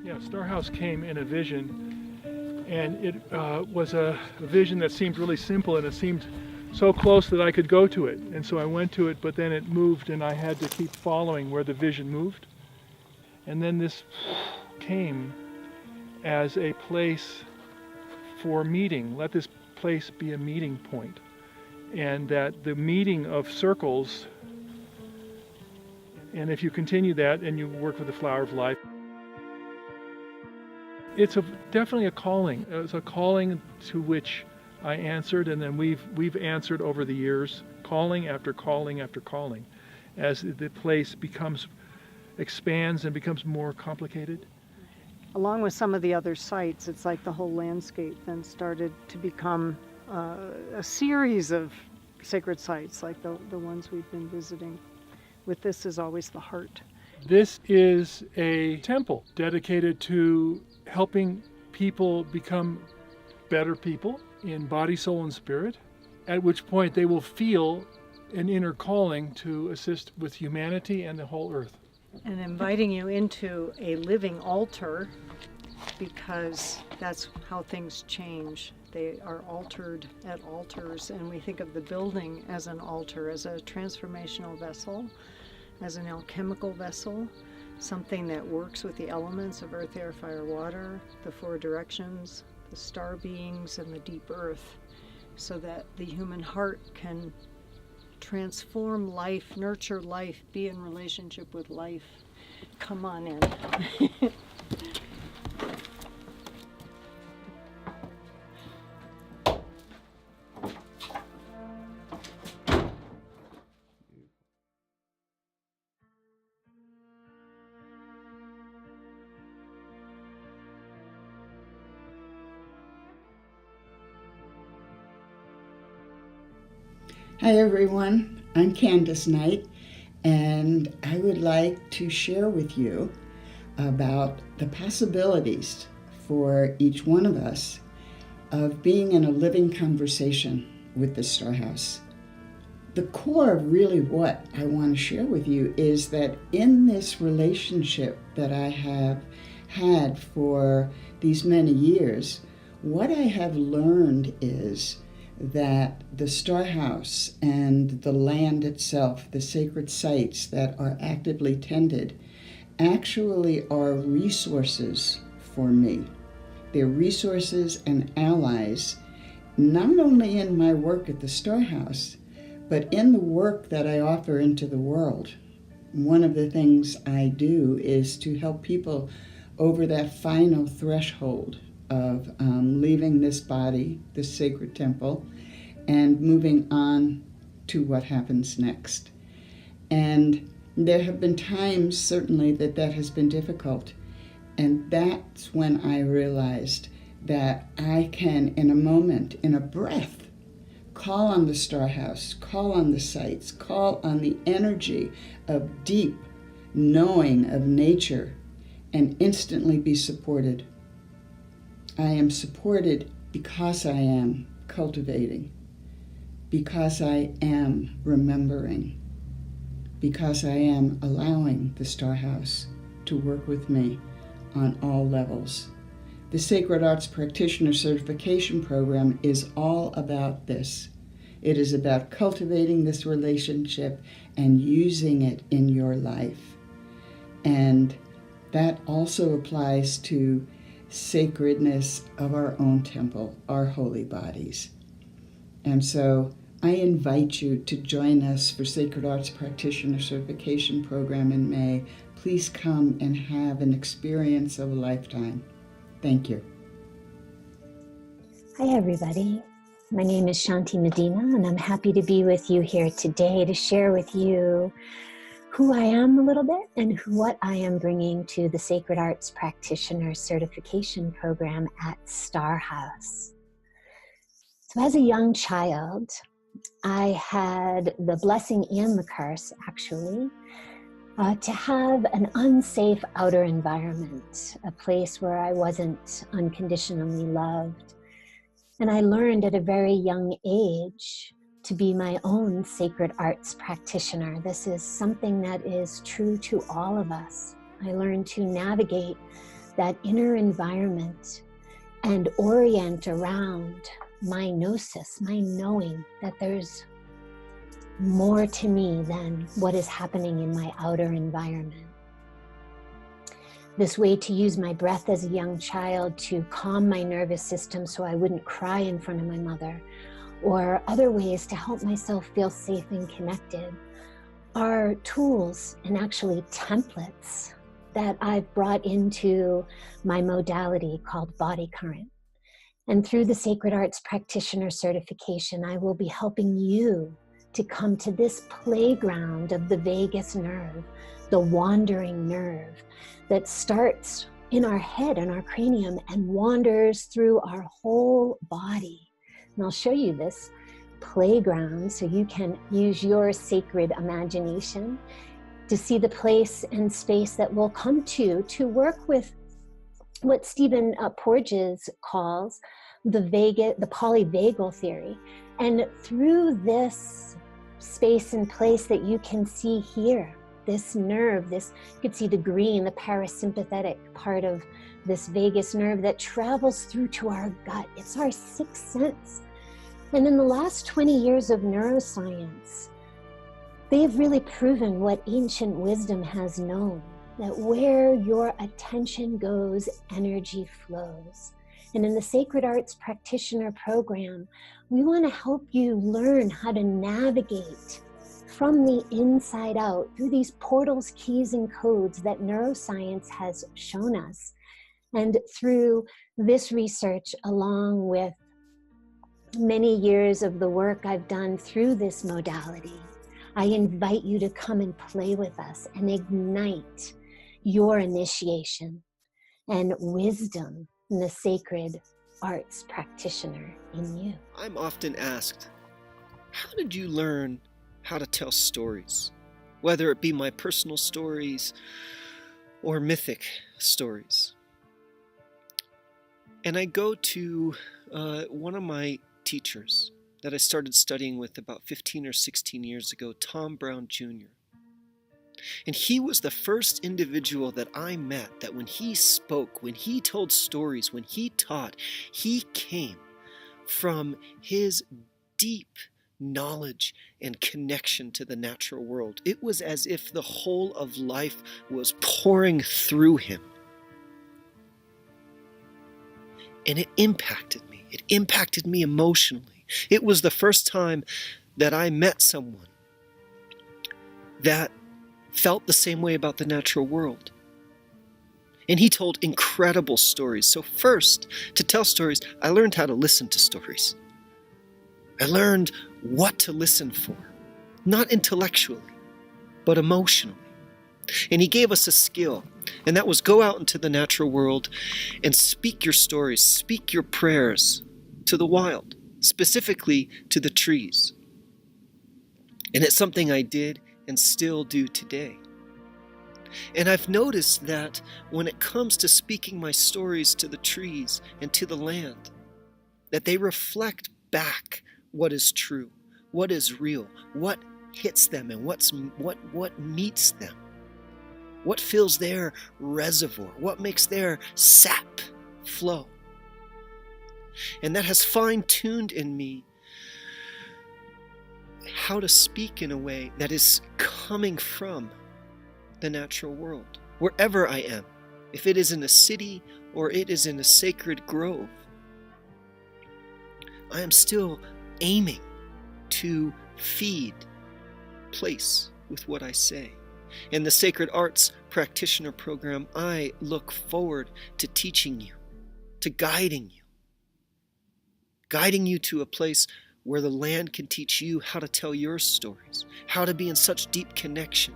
Yeah, StarHouse came in a vision, and it was a vision that seemed really simple, and it seemed so close that I could go to it. And so I went to it, but then it moved, and I had to keep following where the vision moved. And then this came as a place for meeting. Let this place be a meeting point. And that the meeting of circles, and if you continue that and you work with the flower of life, it's definitely a calling. It's a calling to which I answered, and then we've answered over the years, calling after calling after calling, as the place expands and becomes more complicated. Along with some of the other sites, it's like the whole landscape then started to become a series of sacred sites, like the ones we've been visiting. With this is always the heart. This is a temple dedicated to helping people become better people in body, soul, and spirit, at which point they will feel an inner calling to assist with humanity and the whole earth. And inviting you into a living altar, because that's how things change. They are altered at altars, and we think of the building as an altar, as a transformational vessel, as an alchemical vessel, something that works with the elements of earth, air, fire, water, the four directions, the star beings, and the deep earth, so that the human heart can transform life, nurture life, be in relationship with life. Come on in. Hi everyone, I'm Candace Knight, and I would like to share with you about the possibilities for each one of us of being in a living conversation with the StarHouse. The core of really what I want to share with you is that in this relationship that I have had for these many years, what I have learned is that the StarHouse and the land itself, the sacred sites that are actively tended, actually are resources for me. They're resources and allies, not only in my work at the StarHouse, but in the work that I offer into the world. One of the things I do is to help people over that final threshold of leaving this body, this sacred temple, and moving on to what happens next. And there have been times, certainly, that has been difficult. And that's when I realized that I can, in a moment, in a breath, call on the StarHouse, call on the sites, call on the energy of deep knowing of nature, and instantly be supported. I am supported because I am cultivating, because I am remembering, because I am allowing the StarHouse to work with me on all levels. The Sacred Arts Practitioner Certification Program is all about this. It is about cultivating this relationship and using it in your life. And that also applies to sacredness of our own temple, our holy bodies. And so I invite you to join us for Sacred Arts Practitioner Certification Program in May. Please come and have an experience of a lifetime. Thank you. Hi everybody. My name is Shanthi Medina, and I'm happy to be with you here today to share with you who I am a little bit and what I am bringing to the Sacred Arts Practitioner Certification Program at StarHouse. So as a young child, I had the blessing and the curse, actually, to have an unsafe outer environment, a place where I wasn't unconditionally loved. And I learned at a very young age to be my own sacred arts practitioner. This is something that is true to all of us. I learned to navigate that inner environment and orient around my gnosis, my knowing that there's more to me than what is happening in my outer environment. This way to use my breath as a young child to calm my nervous system so I wouldn't cry in front of my mother, or other ways to help myself feel safe and connected, are tools and actually templates that I've brought into my modality called body current. And through the Sacred Arts Practitioner certification, I will be helping you to come to this playground of the vagus nerve, the wandering nerve that starts in our head and our cranium and wanders through our whole body. And I'll show you this playground so you can use your sacred imagination to see the place and space that we'll come to work with what Stephen Porges calls the Polyvagal Theory. And through this space and place that you can see here, this nerve, you could see the green, the parasympathetic part of this vagus nerve that travels through to our gut. It's our sixth sense. And in the last 20 years of neuroscience, they've really proven what ancient wisdom has known, that where your attention goes, energy flows. And in the Sacred Arts Practitioner program, we want to help you learn how to navigate from the inside out through these portals, keys, and codes that neuroscience has shown us. And through this research, along with many years of the work I've done through this modality, I invite you to come and play with us and ignite your initiation and wisdom in the Sacred Arts Practitioner in you. I'm often asked, how did you learn how to tell stories? Whether it be my personal stories or mythic stories. And I go to one of my teachers that I started studying with about 15 or 16 years ago, Tom Brown Jr. And he was the first individual that I met that when he spoke, when he told stories, when he taught, he came from his deep knowledge and connection to the natural world. It was as if the whole of life was pouring through him. And it impacted me. It impacted me emotionally. It was the first time that I met someone that felt the same way about the natural world. And he told incredible stories. So first, to tell stories, I learned how to listen to stories. I learned what to listen for, not intellectually, but emotionally. And he gave us a skill, and that was go out into the natural world and speak your stories, speak your prayers to the wild, specifically to the trees. And it's something I did and still do today. And I've noticed that when it comes to speaking my stories to the trees and to the land, that they reflect back what is true, what is real, what hits them and what meets them, what fills their reservoir, what makes their sap flow. And that has fine-tuned in me how to speak in a way that is coming from the natural world, wherever I am, if it is in a city or it is in a sacred grove. I am still aiming to feed place with what I say. In the Sacred Arts Practitioner program, I look forward to teaching you, to guiding you to a place where the land can teach you how to tell your stories, how to be in such deep connection,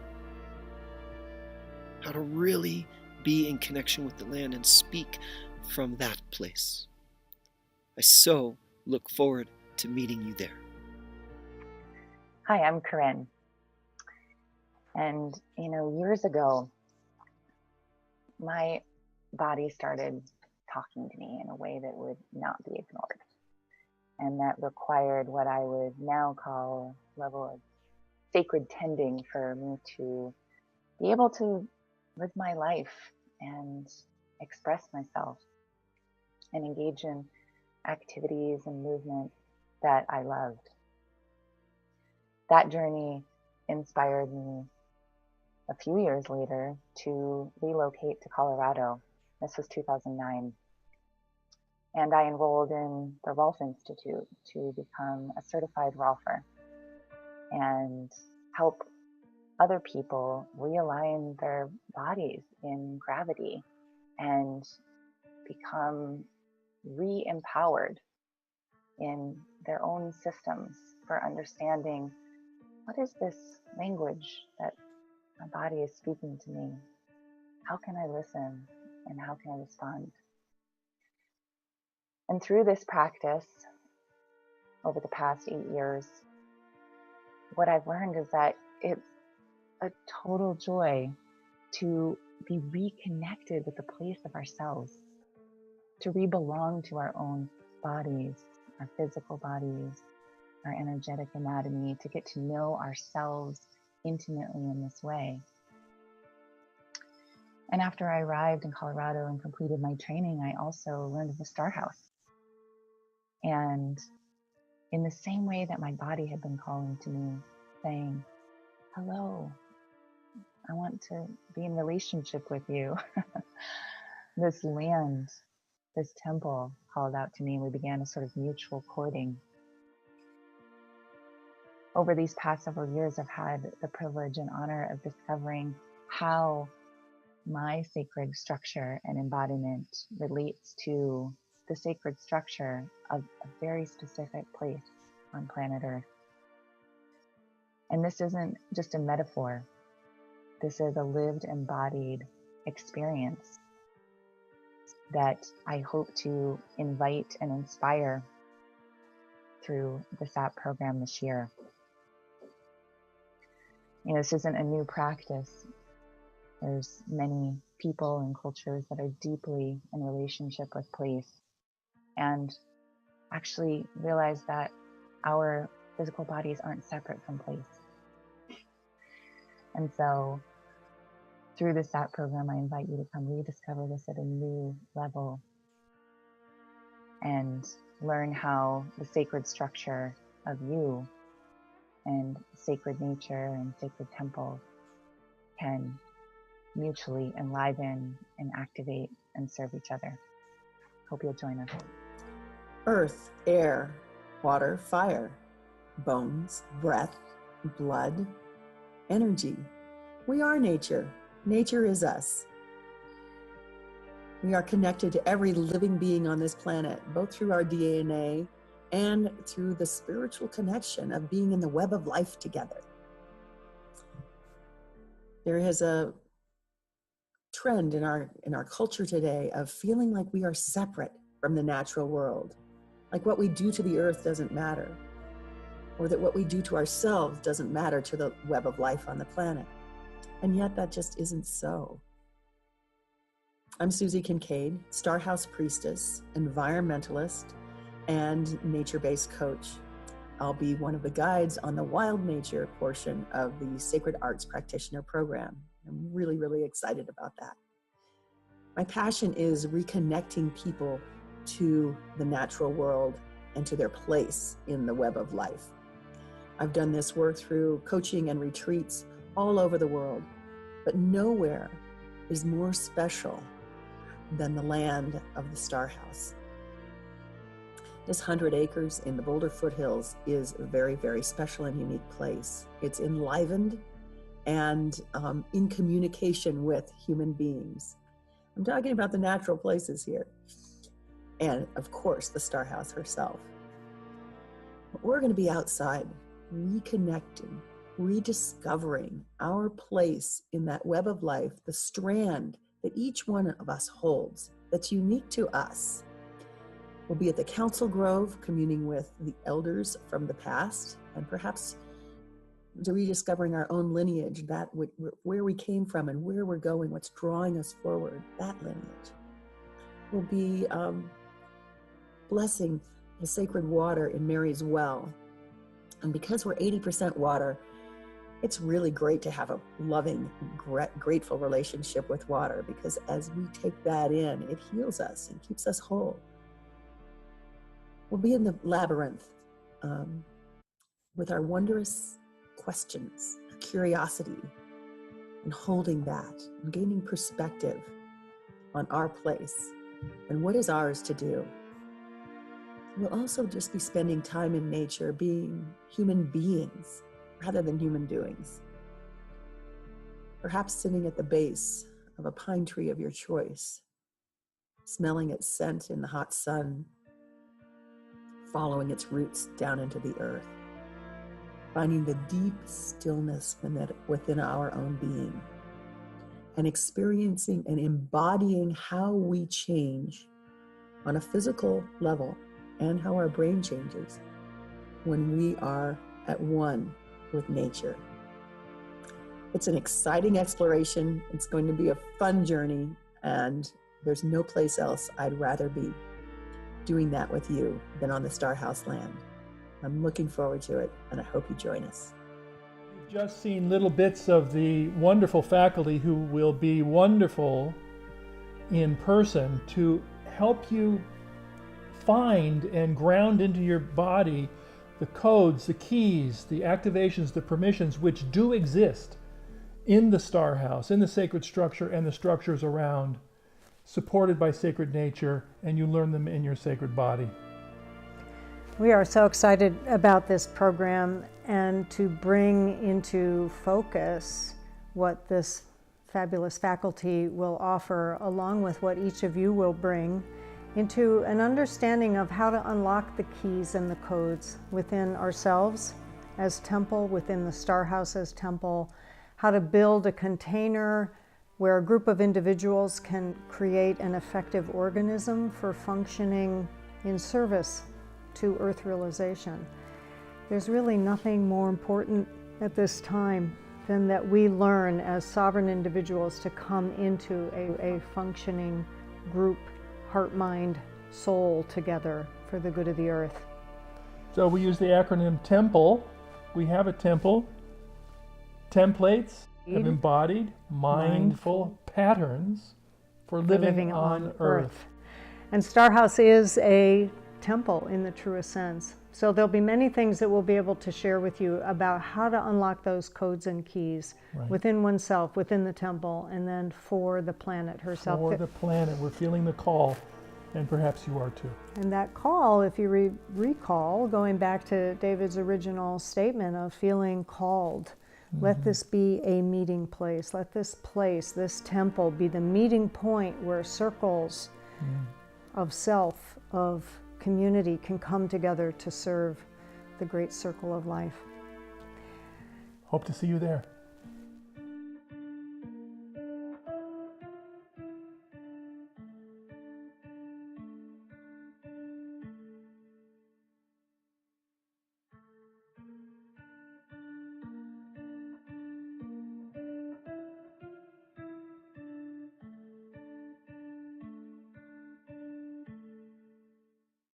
how to really be in connection with the land and speak from that place. I so look forward to meeting you there. Hi, I'm Corinne. And, years ago, my body started talking to me in a way that would not be ignored. And that required what I would now call a level of sacred tending for me to be able to live my life and express myself and engage in activities and movements that I loved. That journey inspired me a few years later to relocate to Colorado. This was 2009. And I enrolled in the Rolf Institute to become a certified Rolfer and help other people realign their bodies in gravity and become re-empowered in their own systems for understanding, what is this language that my body is speaking to me? How can I listen and how can I respond? And through this practice, over the past 8 years, what I've learned is that it's a total joy to be reconnected with the place of ourselves, to re-belong to our own bodies, our physical bodies, our energetic anatomy, to get to know ourselves intimately in this way. And after I arrived in Colorado and completed my training, I also learned of the StarHouse. And in the same way that my body had been calling to me, saying, hello, I want to be in relationship with you. This land, this temple called out to me, and we began a sort of mutual courting. Over these past several years, I've had the privilege and honor of discovering how my sacred structure and embodiment relates to the sacred structure of a very specific place on planet Earth. And this isn't just a metaphor. This is a lived, embodied experience that I hope to invite and inspire through the SAP program this year. You know, this isn't a new practice. There's many people and cultures that are deeply in relationship with place and actually realize that our physical bodies aren't separate from place. And so through the SAP program, I invite you to come rediscover this at a new level and learn how the sacred structure of you and sacred nature and sacred temples can mutually enliven and activate and serve each other. Hope you'll join us. Earth, air, water, fire, bones, breath, blood, energy. We are nature. Nature is us. We are connected to every living being on this planet, both through our DNA and through the spiritual connection of being in the web of life together. There is a trend in our culture today of feeling like we are separate from the natural world, like what we do to the earth doesn't matter, or that what we do to ourselves doesn't matter to the web of life on the planet. And yet that just isn't so. I'm Susie Kincaid, StarHouse priestess, environmentalist, and nature-based coach. I'll be one of the guides on the wild nature portion of the Sacred Arts Practitioner program. I'm really, really excited about that. My passion is reconnecting people to the natural world and to their place in the web of life. I've done this work through coaching and retreats all over the world, but nowhere is more special than the land of the StarHouse. This 100 acres in the Boulder foothills is a very, very special and unique place. It's enlivened and in communication with human beings. I'm talking about the natural places here. And of course, the StarHouse herself. But we're going to be outside, reconnecting, rediscovering our place in that web of life, the strand that each one of us holds that's unique to us. We'll be at the Council Grove, communing with the elders from the past, and perhaps rediscovering our own lineage, that where we came from and where we're going, what's drawing us forward, that lineage. We'll be blessing the sacred water in Mary's well. And because we're 80% water, It's really great to have a loving, grateful relationship with water, because as we take that in, it heals us and keeps us whole. We'll be in the labyrinth with our wondrous questions, curiosity, and holding that and gaining perspective on our place and what is ours to do. We'll also just be spending time in nature, being human beings rather than human doings. Perhaps sitting at the base of a pine tree of your choice, smelling its scent in the hot sun, following its roots down into the earth, finding the deep stillness within our own being, and experiencing and embodying how we change on a physical level and how our brain changes when we are at one with nature. It's an exciting exploration. It's going to be a fun journey, and there's no place else I'd rather be doing that with you than on the StarHouse land. I'm looking forward to it, and I hope you join us. You've just seen little bits of the wonderful faculty who will be wonderful in person to help you find and ground into your body the codes, the keys, the activations, the permissions which do exist in the StarHouse, in the sacred structure and the structures around, supported by sacred nature, and you learn them in your sacred body. We are so excited about this program and to bring into focus what this fabulous faculty will offer, along with what each of you will bring, into an understanding of how to unlock the keys and the codes within ourselves as temple, within the StarHouse as temple, how to build a container where a group of individuals can create an effective organism for functioning in service to Earth realization. There's really nothing more important at this time than that we learn as sovereign individuals to come into a functioning group, heart, mind, soul together for the good of the earth. So we use the acronym TEMPLE. We have a temple. Templates of embodied, mindful patterns for living on Earth. And StarHouse is a temple in the truest sense. So there'll be many things that we'll be able to share with you about how to unlock those codes and keys within oneself, within the temple, and then for the planet herself. For the planet, we're feeling the call, and perhaps you are too. And that call, if you recall, going back to David's original statement of feeling called, let this be a meeting place. Let this place, this temple, be the meeting point where circles of self, of community can come together to serve the great circle of life. Hope to see you there.